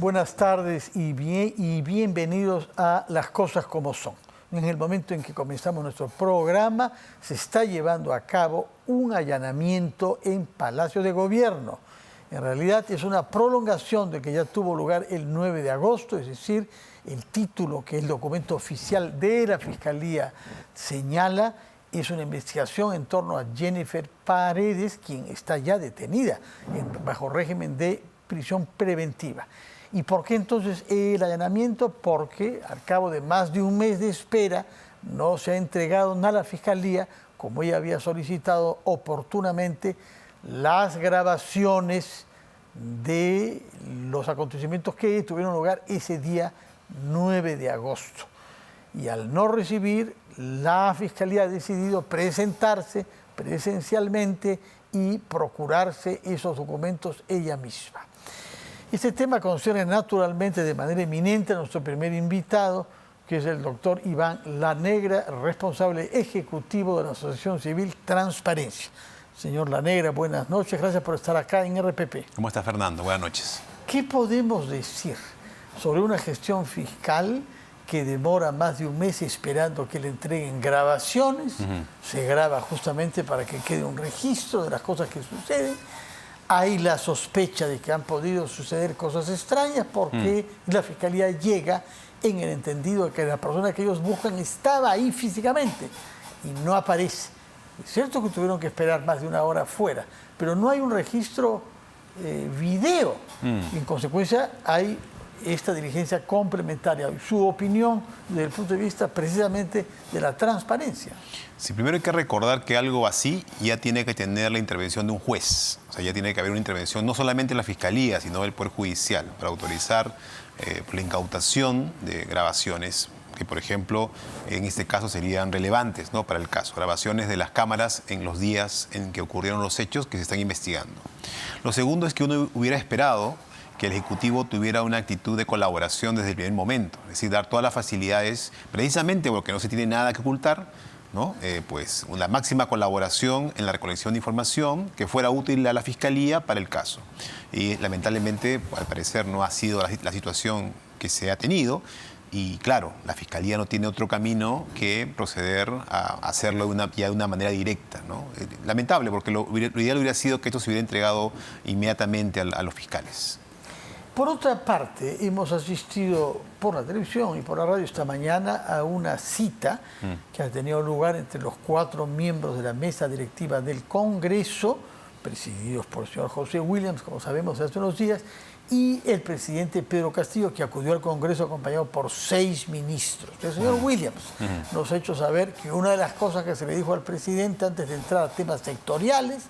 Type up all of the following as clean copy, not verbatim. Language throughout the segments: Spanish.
buenas tardes y bienvenidos a Las Cosas Como Son. En el momento en que comenzamos nuestro programa, se está llevando a cabo un allanamiento en Palacio de Gobierno. En realidad es una prolongación de que ya tuvo lugar el 9 de agosto, es decir, el título que el documento oficial de la Fiscalía señala es una investigación en torno a Jennifer Paredes, quien está ya detenida bajo régimen de prisión preventiva. ¿Y por qué entonces el allanamiento? Porque al cabo de más de un mes de espera no se ha entregado a la Fiscalía, como ella había solicitado oportunamente, las grabaciones de los acontecimientos que tuvieron lugar ese día 9 de agosto. Y al no recibir, la Fiscalía ha decidido presentarse presencialmente y procurarse esos documentos ella misma. Este tema concierne naturalmente de manera eminente a nuestro primer invitado, que es el doctor Iván Lanegra, responsable ejecutivo de la Asociación Civil Transparencia. Señor Lanegra, buenas noches, gracias por estar acá en RPP. ¿Cómo está, Fernando? Buenas noches. ¿Qué podemos decir sobre una gestión fiscal que demora más de un mes esperando que le entreguen grabaciones? Se graba justamente para que quede un registro de las cosas que suceden. Hay la sospecha de que han podido suceder cosas extrañas porque la Fiscalía llega en el entendido de que la persona que ellos buscan estaba ahí físicamente y no aparece. Es cierto que tuvieron que esperar más de una hora afuera, pero no hay un registro video. Y en consecuencia hay esta diligencia complementaria. Su opinión desde el punto de vista precisamente de la transparencia. Sí, primero hay que recordar que algo así ya tiene que tener la intervención de un juez. O sea, ya tiene que haber una intervención no solamente de la Fiscalía, sino del Poder Judicial para autorizar la incautación de grabaciones que, por ejemplo, en este caso serían relevantes, ¿no?, para el caso. Grabaciones de las cámaras en los días en que ocurrieron los hechos que se están investigando. Lo segundo es que uno hubiera esperado que el Ejecutivo tuviera una actitud de colaboración desde el primer momento, es decir, dar todas las facilidades, precisamente porque no se tiene nada que ocultar, ¿no? Pues una máxima colaboración en la recolección de información que fuera útil a la Fiscalía para el caso. Y lamentablemente, al parecer, no ha sido la situación que se ha tenido. Y claro, la Fiscalía no tiene otro camino que proceder a hacerlo ya de una manera directa, ¿no? Lamentable, porque lo ideal hubiera sido que esto se hubiera entregado inmediatamente a los fiscales. Por otra parte, hemos asistido por la televisión y por la radio esta mañana a una cita que ha tenido lugar entre los 4 miembros de la mesa directiva del Congreso, presididos por el señor José Williams, como sabemos hace unos días, y el presidente Pedro Castillo, que acudió al Congreso acompañado por 6 ministros. El señor Williams nos ha hecho saber que una de las cosas que se le dijo al presidente antes de entrar a temas sectoriales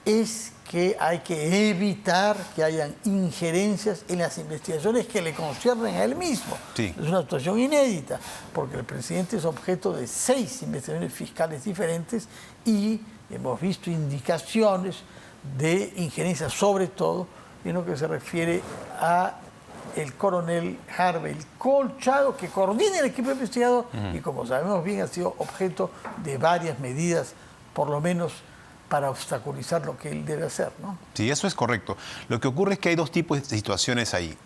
es que hay que evitar que hayan injerencias en las investigaciones que le conciernen a él mismo. Sí. Es una situación inédita, porque el presidente es objeto de 6 investigaciones fiscales diferentes y hemos visto indicaciones de injerencia, sobre todo en lo que se refiere a el coronel Harvey Colchado, que coordina el equipo investigado y, como sabemos bien, ha sido objeto de varias medidas, por lo menos para obstaculizar lo que él debe hacer, ¿no? Sí, eso es correcto. Lo que ocurre es que hay 2 tipos de situaciones ahí.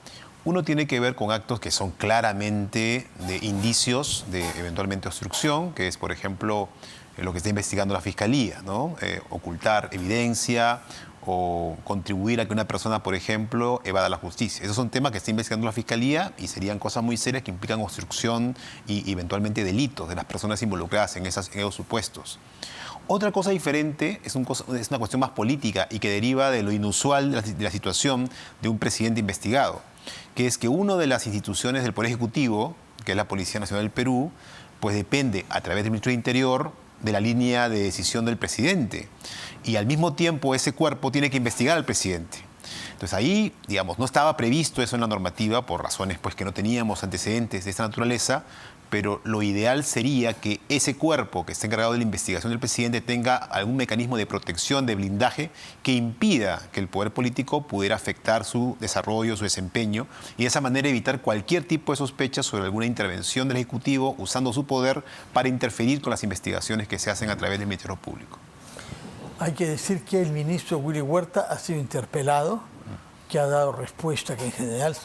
Uno tiene que ver con actos que son claramente de indicios de eventualmente obstrucción, que es, por ejemplo, lo que está investigando la Fiscalía, ¿no? Ocultar evidencia o contribuir a que una persona, por ejemplo, evada la justicia. Esos son temas que está investigando la Fiscalía y serían cosas muy serias que implican obstrucción y eventualmente delitos de las personas involucradas en esos supuestos. Otra cosa diferente es una cuestión más política y que deriva de lo inusual de la situación de un presidente investigado, que es que una de las instituciones del Poder Ejecutivo, que es la Policía Nacional del Perú, pues depende a través del Ministro del Interior de la línea de decisión del presidente. Y al mismo tiempo ese cuerpo tiene que investigar al presidente. Entonces ahí, digamos, no estaba previsto eso en la normativa por razones pues que no teníamos antecedentes de esta naturaleza, pero lo ideal sería que ese cuerpo que está encargado de la investigación del presidente tenga algún mecanismo de protección, de blindaje, que impida que el poder político pudiera afectar su desarrollo, su desempeño, y de esa manera evitar cualquier tipo de sospecha sobre alguna intervención del Ejecutivo usando su poder para interferir con las investigaciones que se hacen a través del Ministerio Público. Hay que decir que el ministro Willy Huerta ha sido interpelado, que ha dado respuesta que en general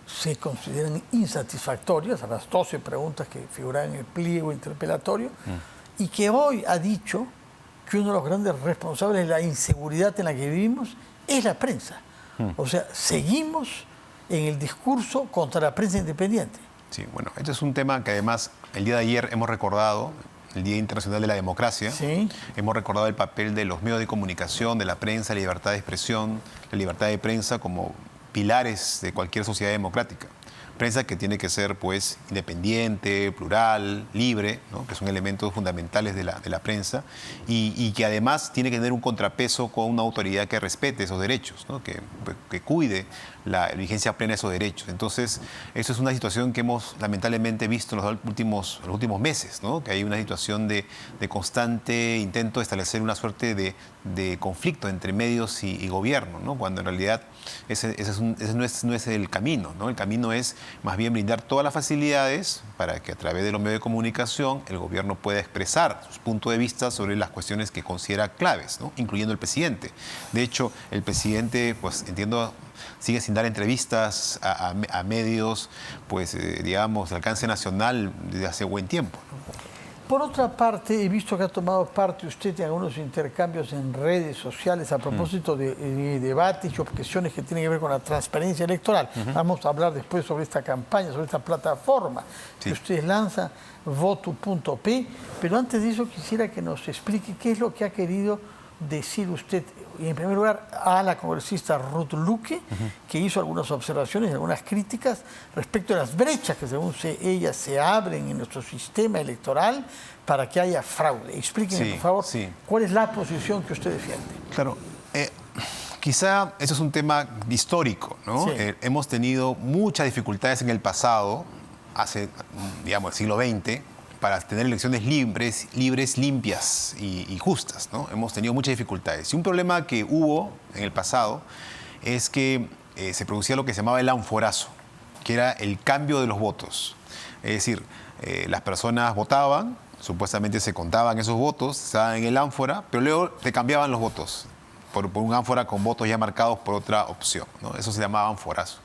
se consideran insatisfactorias, a las 12 preguntas que figuran en el pliego interpelatorio, y que hoy ha dicho que uno de los grandes responsables de la inseguridad en la que vivimos es la prensa. O sea, seguimos en el discurso contra la prensa independiente. Sí, bueno, este es un tema que además el día de ayer hemos recordado, el Día Internacional de la Democracia. Sí. Hemos recordado el papel de los medios de comunicación, de la prensa, la libertad de expresión, la libertad de prensa como pilares de cualquier sociedad democrática. Prensa que tiene que ser pues independiente, plural, libre, ¿no? Que son elementos fundamentales de la prensa y que además tiene que tener un contrapeso con una autoridad que respete esos derechos, ¿no? Que cuide la vigencia plena de esos derechos. Entonces, eso es una situación que hemos lamentablemente visto en los últimos meses, ¿no? Que hay una situación de constante intento de establecer una suerte de conflicto entre medios y gobierno, ¿no? Cuando en realidad ese no es el camino, ¿no? El camino es más bien brindar todas las facilidades para que a través de los medios de comunicación el gobierno pueda expresar sus puntos de vista sobre las cuestiones que considera claves, ¿no? Incluyendo el presidente. De hecho, el presidente, pues entiendo, sigue sin dar entrevistas a medios, pues digamos, de alcance nacional desde hace buen tiempo, ¿no? Por otra parte, he visto que ha tomado parte usted en algunos intercambios en redes sociales a propósito de debates y objeciones que tienen que ver con la transparencia electoral. Vamos a hablar después sobre esta campaña, sobre esta plataforma que usted lanza, voto.p. Pero antes de eso quisiera que nos explique qué es lo que ha querido decir usted, en primer lugar, a la congresista Ruth Luque, que hizo algunas observaciones, algunas críticas respecto a las brechas que según ella se abren en nuestro sistema electoral para que haya fraude. Explíquenme, por favor, cuál es la posición que usted defiende. Claro, quizá eso es un tema histórico, ¿no? Sí. Hemos tenido muchas dificultades en el pasado, hace, digamos, el siglo XX, para tener elecciones libres, limpias y justas, ¿no? Hemos tenido muchas dificultades. Y un problema que hubo en el pasado es que se producía lo que se llamaba el ánforazo, que era el cambio de los votos. Es decir, las personas votaban, supuestamente se contaban esos votos, estaban en el ánfora, pero luego te cambiaban los votos por un ánfora con votos ya marcados por otra opción, ¿no? Eso se llamaba ánforazo.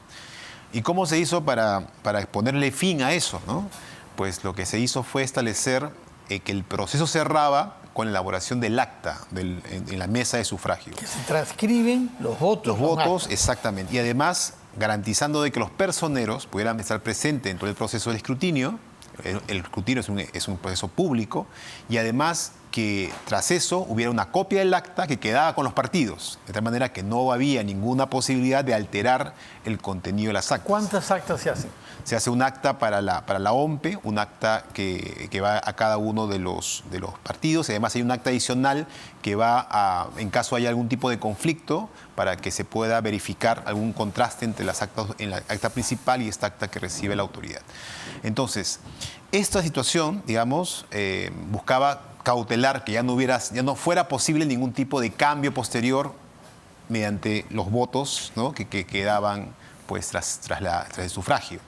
¿Y cómo se hizo para ponerle fin a eso, ¿no? Pues lo que se hizo fue establecer que el proceso cerraba con la elaboración del acta en la mesa de sufragio. Que se transcriben los votos. Los votos, exactamente. Y además garantizando de que los personeros pudieran estar presentes en todo el proceso del escrutinio. El escrutinio es un proceso público. Y además que tras eso hubiera una copia del acta que quedaba con los partidos. De tal manera que no había ninguna posibilidad de alterar el contenido de las actas. ¿Cuántas actas se hacen? Se hace un acta para la OMPE, un acta que va a cada uno de los partidos. Y además hay un acta adicional que va en caso haya algún tipo de conflicto, para que se pueda verificar algún contraste entre las actas, en la acta principal y esta acta que recibe la autoridad. Entonces, esta situación, digamos, buscaba cautelar que ya no fuera posible ningún tipo de cambio posterior mediante los votos, ¿no? que quedaban pues, tras el sufragio.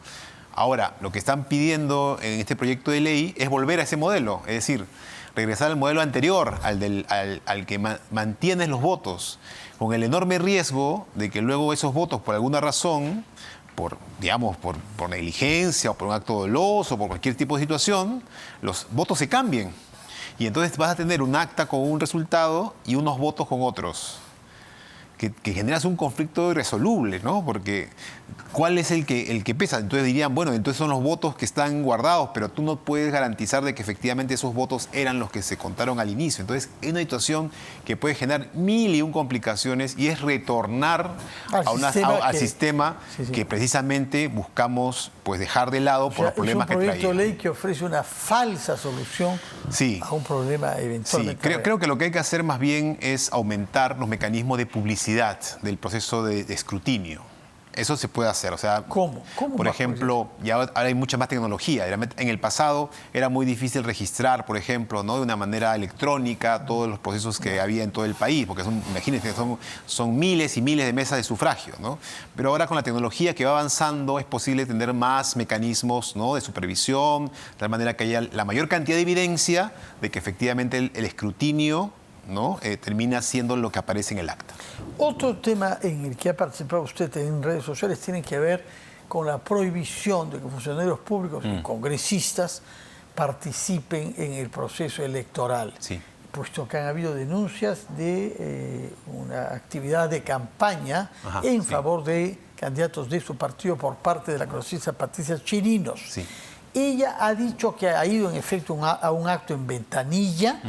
Ahora, lo que están pidiendo en este proyecto de ley es volver a ese modelo, es decir, regresar al modelo anterior, al que mantienes los votos, con el enorme riesgo de que luego esos votos, por alguna razón, por negligencia o por un acto doloso o por cualquier tipo de situación, los votos se cambien. Y entonces vas a tener un acta con un resultado y unos votos con otros. Que generas un conflicto irresoluble, ¿no? Porque ¿cuál es el que pesa? Entonces dirían, bueno, entonces son los votos que están guardados, pero tú no puedes garantizar de que efectivamente esos votos eran los que se contaron al inicio. Entonces es una situación que puede generar 1001 complicaciones y es retornar al sistema que precisamente buscamos pues dejar de lado por los problemas que traía. Es un proyecto de ley que ofrece una falsa solución a un problema eventualmente. Sí, creo que lo que hay que hacer más bien es aumentar los mecanismos de publicidad del proceso de escrutinio. Eso se puede hacer. O sea, ¿Cómo? Por ejemplo, ya ahora hay mucha más tecnología. En el pasado era muy difícil registrar, por ejemplo, ¿no? de una manera electrónica todos los procesos que había en todo el país, porque imagínense, son miles y miles de mesas de sufragio, ¿no? Pero ahora con la tecnología que va avanzando es posible tener más mecanismos, ¿no? de supervisión, de tal manera que haya la mayor cantidad de evidencia de que efectivamente el escrutinio, ¿no? Termina siendo lo que aparece en el acta. Otro tema en el que ha participado usted en redes sociales tiene que ver con la prohibición de que funcionarios públicos y congresistas participen en el proceso electoral, Sí. puesto que han habido denuncias de una actividad de campaña Ajá, en sí. favor de candidatos de su partido por parte de la congresista Patricia Chirinos. Sí. Ella ha dicho que ha ido en efecto a un acto en Ventanilla.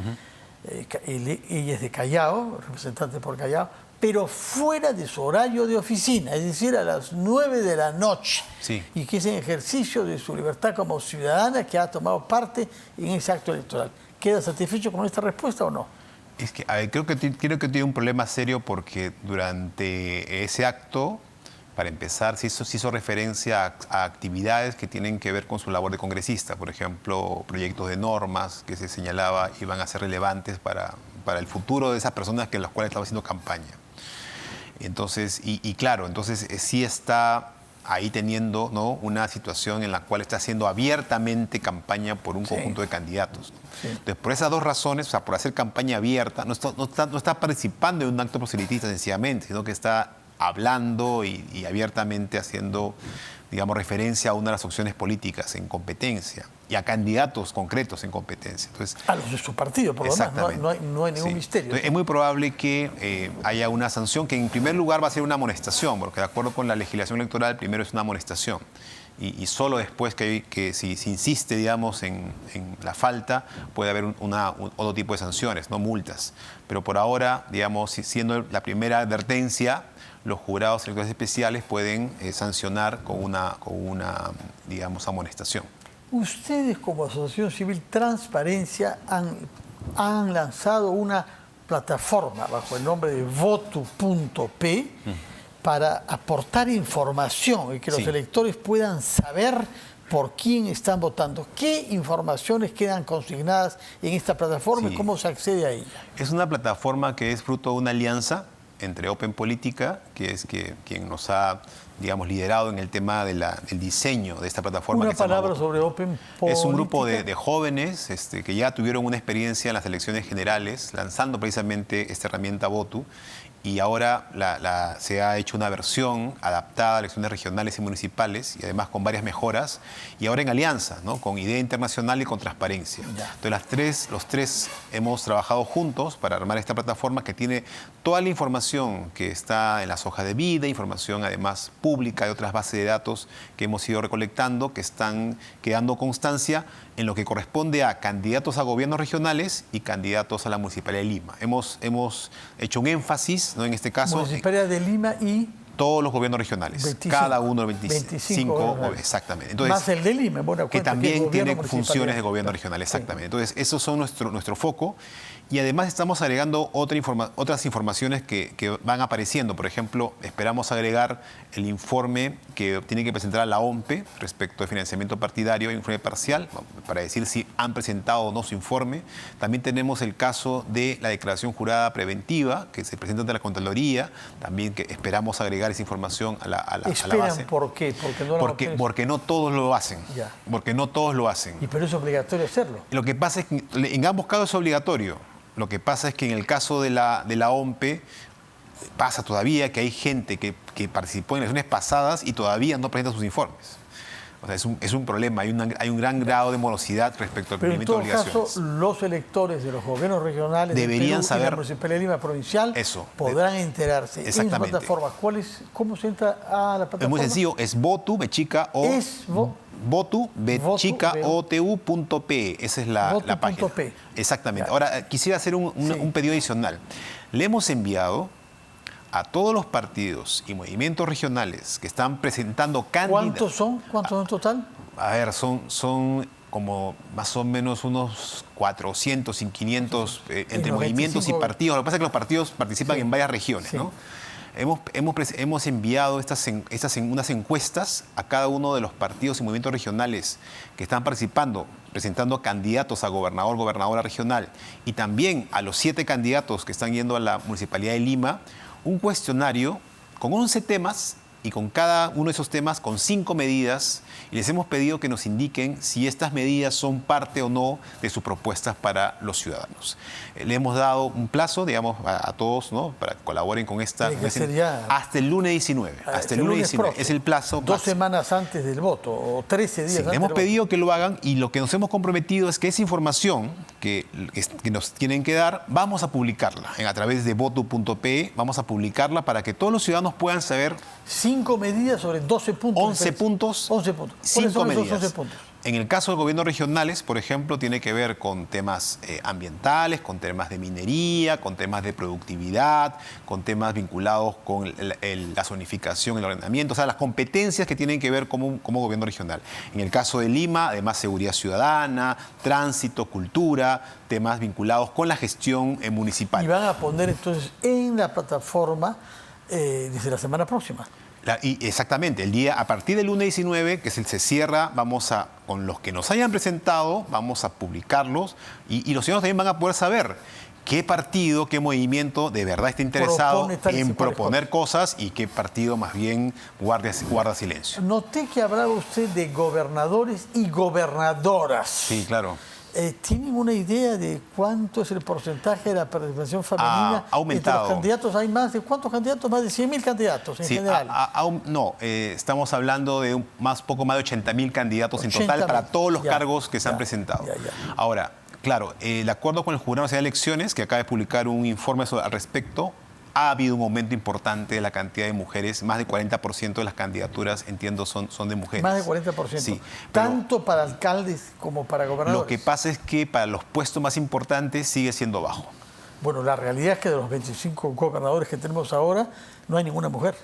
Ella es de Callao, representante por Callao, pero fuera de su horario de oficina, es decir, a las 9 de la noche. Sí. Y que es en ejercicio de su libertad como ciudadana que ha tomado parte en ese acto electoral. ¿Queda satisfecho con esta respuesta o no? Es que, a ver, creo que tiene un problema serio porque durante ese acto, para empezar, se hizo referencia a actividades que tienen que ver con su labor de congresista. Por ejemplo, proyectos de normas que se señalaba iban a ser relevantes para el futuro de esas personas que las cuales estaba haciendo campaña. Entonces, claro, entonces sí está ahí teniendo, ¿no?, una situación en la cual está haciendo abiertamente campaña por un conjunto de candidatos. Sí. Entonces, por esas dos razones, o sea, por hacer campaña abierta, no está participando en un acto proselitista sencillamente, sino que está hablando y abiertamente haciendo, digamos, referencia a una de las opciones políticas en competencia y a candidatos concretos en competencia. Entonces, A los de su partido, por lo demás, no hay ningún sí. misterio. Entonces, es muy probable que haya una sanción que en primer lugar va a ser una amonestación, porque de acuerdo con la legislación electoral, primero es una amonestación. Y solo después que si insiste, digamos, en la falta, puede haber otro tipo de sanciones, no multas. Pero por ahora, digamos, siendo la primera advertencia, los jurados electorales especiales pueden sancionar con una, digamos, amonestación. Ustedes como Asociación Civil Transparencia han lanzado una plataforma bajo el nombre de votu.p para aportar información y que los Sí. electores puedan saber por quién están votando. ¿Qué informaciones quedan consignadas en esta plataforma Sí. y cómo se accede a ella? Es una plataforma que es fruto de una alianza entre Open Política, que es quien nos ha, digamos, liderado en el tema del diseño de esta plataforma. Una que se llama palabra Votu. sobre Open Política. Es un grupo de jóvenes que ya tuvieron una experiencia en las elecciones generales, lanzando precisamente esta herramienta Votu, y ahora se ha hecho una versión adaptada a elecciones regionales y municipales, y además con varias mejoras, y ahora en alianza, ¿no?, con Idea Internacional y con Transparencia. Ya. Entonces los tres hemos trabajado juntos para armar esta plataforma que tiene toda la información que está en las hojas de vida, información además pública de otras bases de datos que hemos ido recolectando, que están quedando constancia en lo que corresponde a candidatos a gobiernos regionales y candidatos a la Municipalidad de Lima. Hemos hecho un énfasis, ¿no?, en este caso, Municipalidad de Lima y todos los gobiernos regionales, 25, cada uno de 25 gobiernos. exactamente. Entonces, más el de Lima, en buena que cuenta, también es tiene gobierno funciones de municipalidad. gobierno regional, Sí. exactamente. Entonces, esos son nuestro foco. Y además estamos agregando otras informaciones que van apareciendo. Por ejemplo, esperamos agregar el informe que tiene que presentar a la OMPE respecto de financiamiento partidario, informe parcial, para decir si han presentado o no su informe. También tenemos el caso de la declaración jurada preventiva, que se presenta ante la Contraloría, también que esperamos agregar esa información a la ¿Esperan base. por qué? Porque no la obtienen. Porque no todos lo hacen. Ya. Porque no todos lo hacen. Y pero es obligatorio hacerlo. Lo que pasa es que en ambos casos es obligatorio. Lo que pasa es que en el caso de la OMPE pasa todavía que hay gente que participó en elecciones pasadas y todavía no presenta sus informes. O sea, es un problema, hay un gran grado de morosidad respecto al Pero en cumplimiento todo de caso, obligaciones. los electores de los gobiernos regionales Deberían del Perú y saber la Municipalidad de Lima provincial eso. podrán enterarse. En esa Exactamente. plataforma, ¿cómo se entra a la plataforma? Es muy sencillo, es votu, bechica, o... Es votu, bechica, otu.p. Esa es la página. Votu.p. Exactamente. Ya. Ahora, quisiera hacer un Sí. pedido adicional. Le hemos enviado a todos los partidos y movimientos regionales que están presentando candidatos. ¿Cuántos son en total? A ver, son como más o menos unos 400 y 500 entre los movimientos 25. y partidos. Lo que pasa es que los partidos participan Sí. en varias regiones, Sí. ¿no? Hemos enviado unas encuestas a cada uno de los partidos y movimientos regionales que están participando, presentando candidatos a gobernador, gobernadora regional, y también a los 7 candidatos que están yendo a la Municipalidad de Lima, un cuestionario con 11 temas y con cada uno de esos temas con 5 medidas y les hemos pedido que nos indiquen si estas medidas son parte o no de sus propuestas para los ciudadanos. Le hemos dado un plazo, digamos, a todos, ¿no?, para que colaboren con esta... Hasta el lunes 19. Hasta el lunes 19. Es el plazo. 2 semanas antes del voto o 13 días antes. Le hemos pedido que lo hagan y lo que nos hemos comprometido es que esa información que nos tienen que dar, vamos a publicarla a través de voto.pe, vamos a publicarla para que todos los ciudadanos puedan saber... 5 medidas sobre 12 puntos. 11 puntos. 11 puntos. 5 medidas. 11 puntos? En el caso de gobiernos regionales, por ejemplo, tiene que ver con temas ambientales, con temas de minería, con temas de productividad, con temas vinculados con la zonificación, el ordenamiento, o sea, las competencias que tienen que ver como gobierno regional. En el caso de Lima, además, seguridad ciudadana, tránsito, cultura, temas vinculados con la gestión municipal. Y van a poner entonces en la plataforma desde la semana próxima. Exactamente, a partir del lunes 19, que se cierra, con los que nos hayan presentado, vamos a publicarlos y los ciudadanos también van a poder saber qué partido, qué movimiento de verdad está interesado en proponer cosas y qué partido más bien guarda silencio. Noté que hablaba usted de gobernadores y gobernadoras. Sí, claro. ¿Tienen una idea de cuánto es el porcentaje de la participación femenina? Ha aumentado. Entre los candidatos hay más de ¿cuántos candidatos? Más de 100.000 candidatos en general. Estamos hablando de poco más de 80.000 candidatos en total para todos los cargos que se han presentado. Ahora, claro, de acuerdo con el Jurado Nacional de Elecciones, que acaba de publicar un informe al respecto, ha habido un aumento importante de la cantidad de mujeres. Más de 40% de las candidaturas, entiendo, son de mujeres. Más de 40%. Sí, tanto para alcaldes como para gobernadores. Lo que pasa es que para los puestos más importantes sigue siendo bajo. Bueno, la realidad es que de los 25 gobernadores que tenemos ahora, no hay ninguna mujer.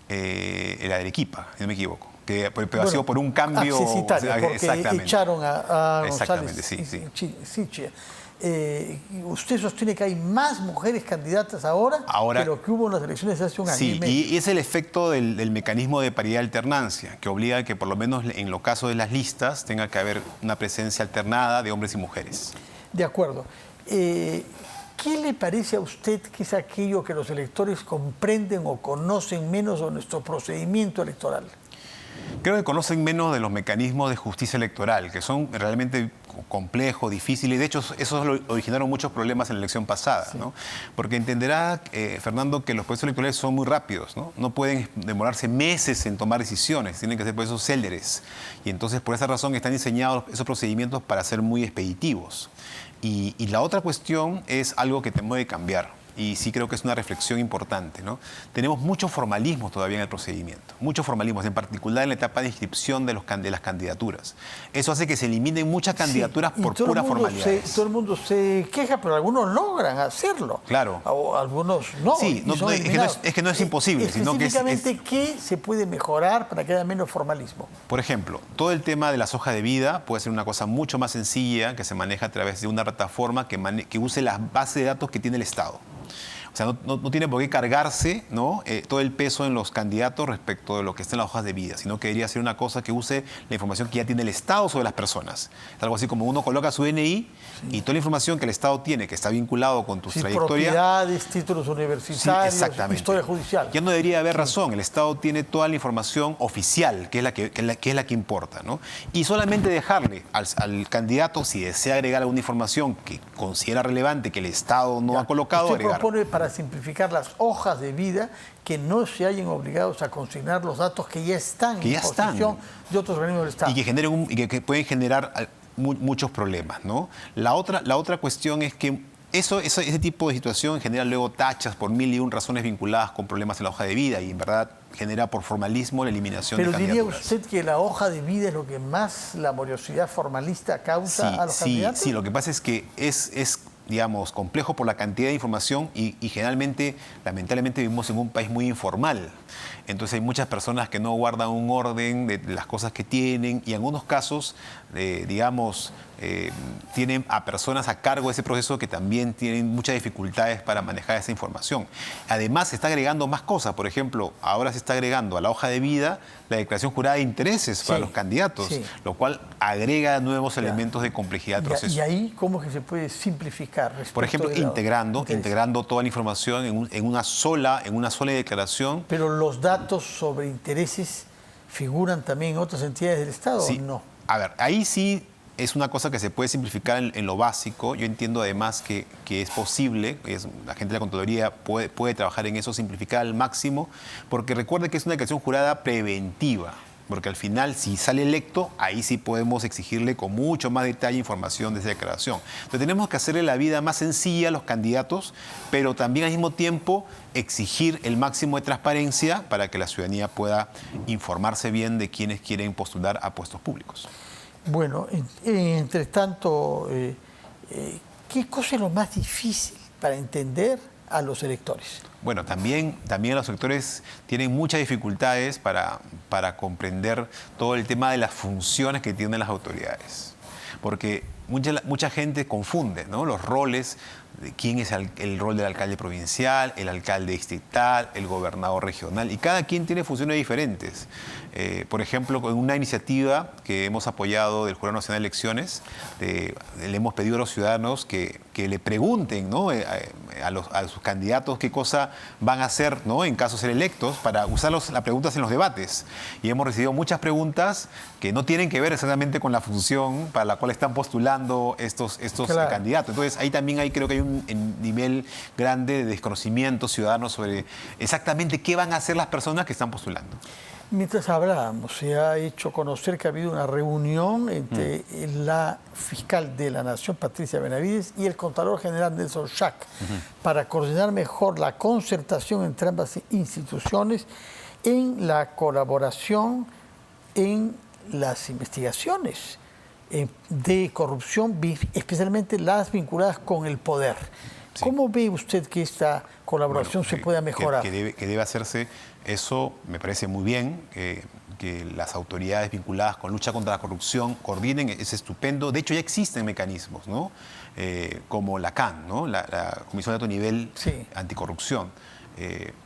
La de Arequipa, si no me equivoco. Que ha sido por un cambio... Porque echaron a González. Exactamente, sí. ¿Usted sostiene que hay más mujeres candidatas ahora que lo que hubo en las elecciones de hace un año y medio? Sí, y es el efecto del mecanismo de paridad de alternancia, que obliga a que por lo menos en los casos de las listas tenga que haber una presencia alternada de hombres y mujeres. De acuerdo. ¿Qué le parece a usted que es aquello que los electores comprenden o conocen menos de nuestro procedimiento electoral? Creo que conocen menos de los mecanismos de justicia electoral, que son realmente complejos, difíciles. De hecho, esos originaron muchos problemas en la elección pasada, sí, ¿no? Porque entenderá, Fernando, que los procesos electorales son muy rápidos, ¿no? No pueden demorarse meses en tomar decisiones, tienen que ser procesos céleres. Y entonces, por esa razón, están diseñados esos procedimientos para ser muy expeditivos. Y la otra cuestión es algo que tenemos que cambiar. Y sí creo que es una reflexión importante, ¿no? Tenemos mucho formalismo todavía en el procedimiento, muchos formalismos, en particular en la etapa de inscripción de las candidaturas. Eso hace que se eliminen muchas candidaturas por pura formalidad. Todo el mundo se queja, pero algunos logran hacerlo. Claro. O algunos no. Sí, es que no es imposible. Sino que ¿qué se puede mejorar para que haya menos formalismo? Por ejemplo, todo el tema de las hojas de vida puede ser una cosa mucho más sencilla, que se maneja a través de una plataforma que use las bases de datos que tiene el Estado. O sea, no tiene por qué cargarse, ¿no?, todo el peso en los candidatos respecto de lo que está en las hojas de vida, sino que debería ser una cosa que use la información que ya tiene el Estado sobre las personas. Es algo así como uno coloca su DNI y toda la información que el Estado tiene, que está vinculado con tu trayectoria. Propiedades, títulos universitarios, historia judicial. Ya no debería haber razón. El Estado tiene toda la información oficial, que es la que importa, ¿no? Y solamente dejarle al candidato, si desea agregar alguna información que considera relevante, que el Estado no ha colocado, agregar. Para simplificar las hojas de vida, que no se hayan obligados a consignar los datos que ya están en posesión de otros organismos del Estado. Y que pueden generar muchos problemas, ¿no? La otra cuestión es que ese tipo de situación genera luego tachas por 1001 razones vinculadas con problemas en la hoja de vida y en verdad genera por formalismo la eliminación de candidaturas. ¿Pero diría usted que la hoja de vida es lo que más laboriosidad formalista causa a los candidatos? Sí, lo que pasa es que es digamos, complejo por la cantidad de información y generalmente, lamentablemente, vivimos en un país muy informal. Entonces hay muchas personas que no guardan un orden de las cosas que tienen y en algunos casos, tienen a personas a cargo de ese proceso que también tienen muchas dificultades para manejar esa información. Además, se está agregando más cosas. Por ejemplo, ahora se está agregando a la hoja de vida la declaración jurada de intereses para los candidatos, lo cual agrega nuevos elementos de complejidad del proceso. ¿Y ahí cómo que se puede simplificar indicar respecto Por ejemplo, de la- integrando toda la información en una sola declaración. Pero los datos sobre intereses figuran también en otras entidades del Estado, Sí. ¿o no? A ver, ahí sí es una cosa que se puede simplificar en lo básico. Yo entiendo además que es posible, la gente de la Contraloría puede trabajar en eso, simplificar al máximo, porque recuerde que es una declaración jurada preventiva. Porque al final, si sale electo, ahí sí podemos exigirle con mucho más detalle información de esa declaración. Entonces tenemos que hacerle la vida más sencilla a los candidatos, pero también al mismo tiempo exigir el máximo de transparencia para que la ciudadanía pueda informarse bien de quienes quieren postular a puestos públicos. Bueno, entre tanto, ¿qué cosa es lo más difícil para entender a los electores? Bueno, también los sectores tienen muchas dificultades para comprender todo el tema de las funciones que tienen las autoridades. Porque mucha gente confunde, ¿no?, los roles de quién es el rol del alcalde provincial, el alcalde distrital, el gobernador regional, y cada quien tiene funciones diferentes. Por ejemplo, con una iniciativa que hemos apoyado del Jurado Nacional de Elecciones, le hemos pedido a los ciudadanos que le pregunten, ¿no?, a sus candidatos qué cosa van a hacer, ¿no?, en caso de ser electos, para usar las preguntas en los debates. Y hemos recibido muchas preguntas que no tienen que ver exactamente con la función para la cual están postulando estos Claro. candidatos. Entonces, ahí también creo que hay un nivel grande de desconocimiento ciudadano sobre exactamente qué van a hacer las personas que están postulando. Mientras hablábamos, se ha hecho conocer que ha habido una reunión entre la fiscal de la Nación, Patricia Benavides, y el Contralor General Nelson Schack para coordinar mejor la concertación entre ambas instituciones en la colaboración en las investigaciones de corrupción, especialmente las vinculadas con el poder. Sí. ¿Cómo ve usted que esta colaboración se pueda mejorar? Que debe hacerse eso, me parece muy bien, que las autoridades vinculadas con lucha contra la corrupción coordinen, es estupendo. De hecho, ya existen mecanismos, ¿no?, como la CAN, ¿no?, la Comisión de Alto Nivel Anticorrupción.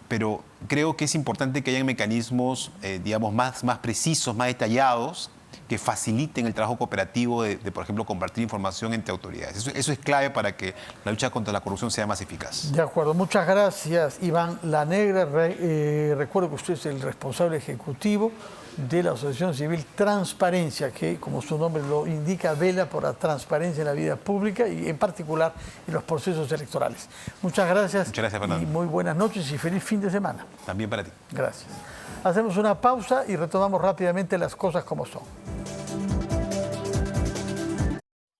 Pero creo que es importante que haya mecanismos, digamos, más precisos, más detallados, que faciliten el trabajo cooperativo de, por ejemplo, compartir información entre autoridades. Eso es clave para que la lucha contra la corrupción sea más eficaz. De acuerdo, muchas gracias, Iván Lanegra. Recuerdo que usted es el responsable ejecutivo de la Asociación Civil Transparencia, que, como su nombre lo indica, vela por la transparencia en la vida pública y en particular en los procesos electorales. Muchas gracias. Muchas gracias, Fernando. Y muy buenas noches y feliz fin de semana. También para ti. Gracias. Hacemos una pausa y retomamos rápidamente las cosas como son.